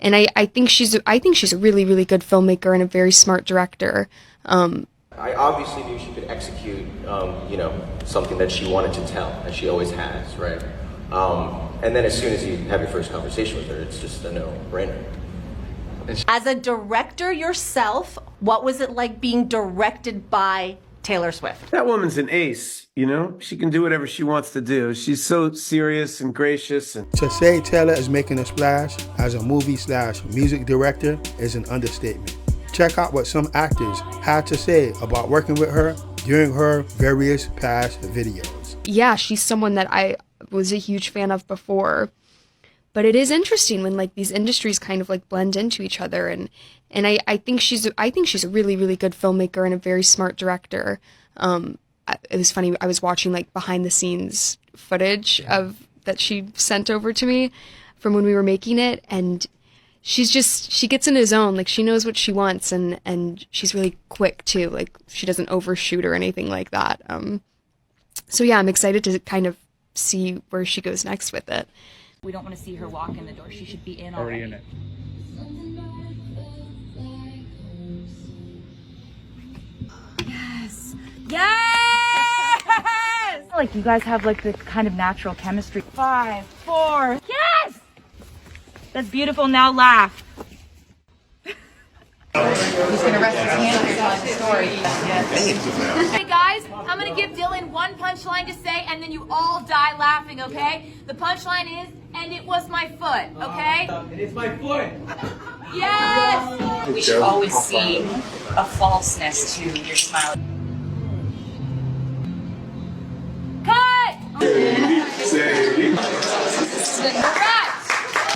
And I think she's a really, really good filmmaker and a very smart director. I obviously knew she could execute, something that she wanted to tell, as she always has, right? And then as soon as you have your first conversation with her, it's just a no-brainer. As a director yourself, what was it like being directed by Taylor Swift? That woman's an ace, She can do whatever she wants to do. She's so serious and gracious. And to say Taylor is making a splash as a movie/music director is an understatement. Check out what some actors had to say about working with her during her various past videos. Yeah, she's someone that I was a huge fan of before. But it is interesting when like these industries kind of like blend into each other, and I think she's a really, really good filmmaker and a very smart director. It was funny, I was watching like behind the scenes footage of that she sent over to me from when we were making it, and she gets in the zone, like she knows what she wants, and she's really quick too, like she doesn't overshoot or anything like that. So yeah, I'm excited to kind of see where she goes next with it. We don't want to see her walk in the door. She should be in already. In it. Yes! Yes! Like you guys have like the kind of natural chemistry. 5, 4. Yes! That's beautiful. Now laugh. He's gonna rest his hand for telling the story. Hey guys, I'm gonna give Dylan one punchline to say, and then you all die laughing, okay? The punchline is, and it was my foot, okay? And it's my foot. Yes! We should always see a falseness to your smile. Cut!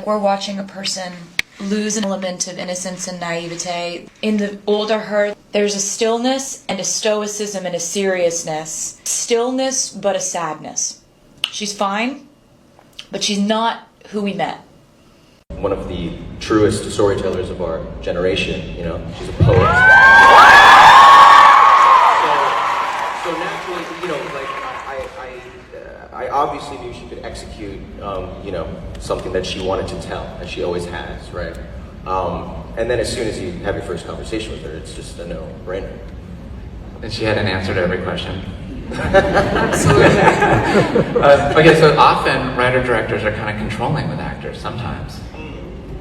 We're watching a person lose an element of innocence and naivete. In the older her, there's a stillness and a stoicism and a seriousness. Stillness, but a sadness. She's fine, but she's not who we met. One of the truest storytellers of our generation, she's a poet. So naturally, I obviously knew she could execute, something that she wanted to tell, as she always has, right? And then as soon as you have your first conversation with her, it's just a no-brainer. And she had an answer to every question. Absolutely. Okay, so often writer-directors are kind of controlling with actors sometimes.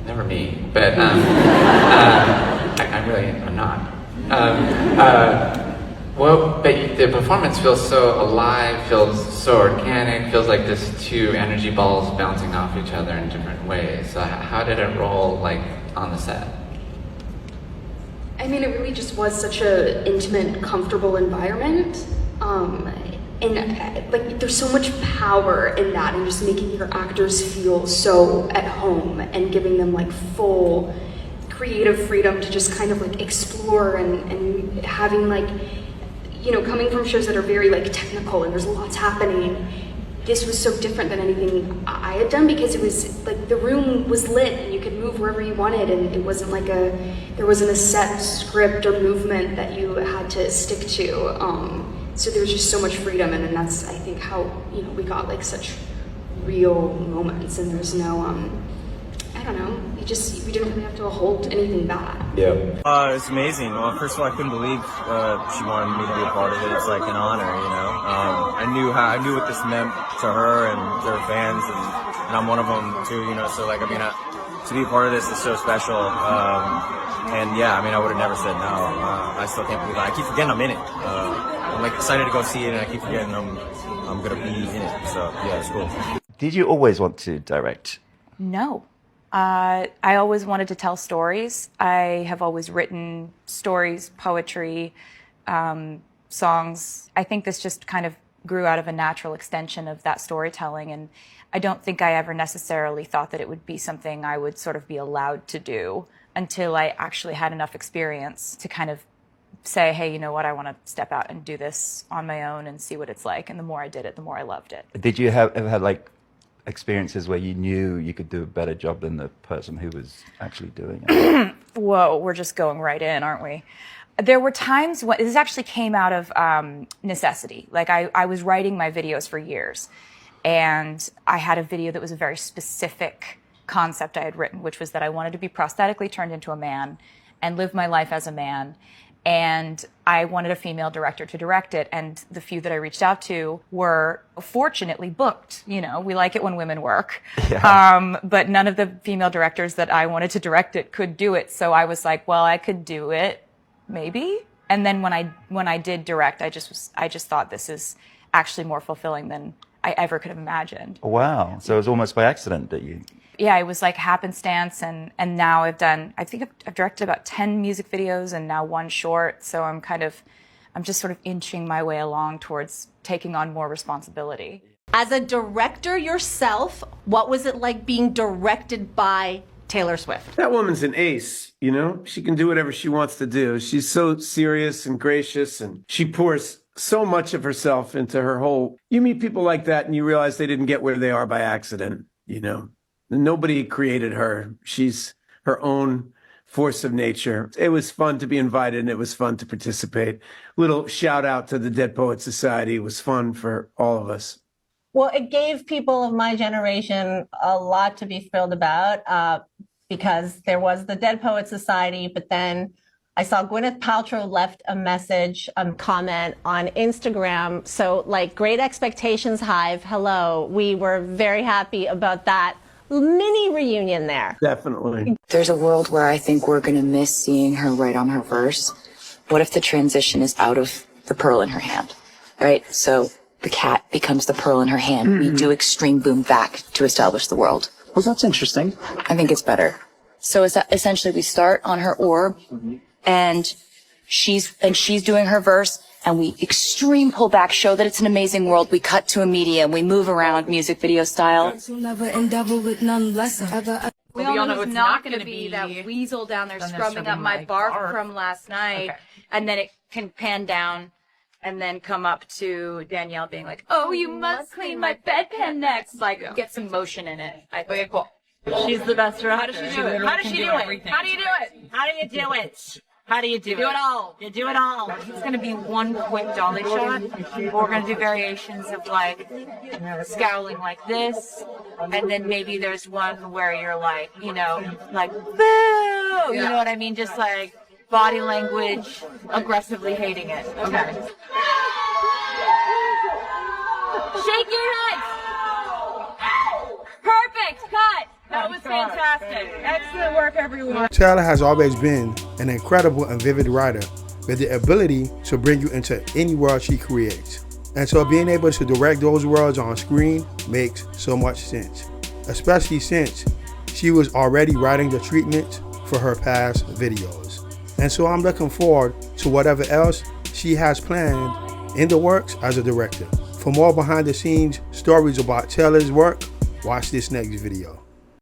Never me, but I really am not. Well, but the performance feels so alive, feels so organic, feels like this two energy balls bouncing off each other in different ways. So how did it roll, like, on the set? I mean, it really just was such an intimate, comfortable environment. Like, there's so much power in that, and just making your actors feel so at home and giving them like full creative freedom to just kind of like explore and having like, coming from shows that are very like technical and there's lots happening. This was so different than anything I had done because it was like the room was lit and you could move wherever you wanted, and it wasn't like there wasn't a set script or movement that you had to stick to. So there was just so much freedom, and then that's, I think, how, we got like such real moments, and there's no, I don't know, we didn't really have to hold anything back. Yeah. It's amazing. Well, first of all, I couldn't believe she wanted me to be a part of it. It's like an honor, I knew what this meant to her and to her fans, and I'm one of them too, so like, to be a part of this is so special. And yeah, I would have never said no. I still can't believe it. I keep forgetting I'm in it. I'm like excited to go see it, and I keep forgetting I'm gonna be in it. So yeah, it's cool. Did you always want to direct? No. I always wanted to tell stories. I have always written stories, poetry, songs. I think this just kind of grew out of a natural extension of that storytelling, and I don't think I ever necessarily thought that it would be something I would sort of be allowed to do until I actually had enough experience to kind of say, hey, you know what, I want to step out and do this on my own and see what it's like. And the more I did it, the more I loved it. Did you ever have like experiences where you knew you could do a better job than the person who was actually doing it? Whoa, we're just going right in, aren't we? There were times when this actually came out of necessity. Like I was writing my videos for years, and I had a video that was a very specific concept I had written, which was that I wanted to be prosthetically turned into a man and live my life as a man. And I wanted a female director to direct it. And the few that I reached out to were fortunately booked. You know, we like it when women work. Yeah. But none of the female directors that I wanted to direct it could do it. So I was like, well, I could do it, maybe. And then when I did direct, I just thought this is actually more fulfilling than I ever could have imagined. Wow. So it was almost by accident that you... Yeah, it was like happenstance, and now I think I've directed about 10 music videos and now 1 short, so I'm just sort of inching my way along towards taking on more responsibility. As a director yourself, what was it like being directed by Taylor Swift? That woman's an ace, you know? She can do whatever she wants to do. She's so serious and gracious, and she pours so much of herself into her whole... You meet people like that and you realize they didn't get where they are by accident, you know? Nobody created her. She's her own force of nature. It was fun to be invited and it was fun to participate. Little shout out to the Dead Poets Society. It was fun for all of us. Well, it gave people of my generation a lot to be thrilled about because there was the Dead Poets Society, but then I saw Gwyneth Paltrow left a message, comment on Instagram. So like Great Expectations Hive, hello. We were very happy about that mini reunion there. Definitely. There's a world where I think we're going to miss seeing her right on her verse. What if the transition is out of the pearl in her hand, right? So the cat becomes the pearl in her hand. We do extreme boom back to establish the world. Well, that's interesting. I think it's better. So essentially we start on her orb and she's doing her verse. And we extreme pull back, show that it's an amazing world. We cut to a medium. We move around music video style. We all know it's not going to be that weasel down there scrubbing up my bark from last night. Okay. And then it can pan down and then come up to Danielle being like, oh, you must clean my bedpan next. Like, get some motion in it. Okay, cool. She's the best director. How does she do it? How does she do it? How do you do it? How do you do it? How do you do it? Do it all. You do it all. It's going to be one quick dolly shot. We're going to do variations of like scowling like this. And then maybe there's one where you're like, you know, like, boo! You know what I mean? Just like body language, aggressively hating it. Okay. Shake your head. Perfect. Cut. That was fantastic. Excellent work, everyone. Taylor has always been an incredible and vivid writer with the ability to bring you into any world she creates. And so being able to direct those worlds on screen makes so much sense, especially since she was already writing the treatment for her past videos. And so I'm looking forward to whatever else she has planned in the works as a director. For more behind the scenes stories about Taylor's work, watch this next video.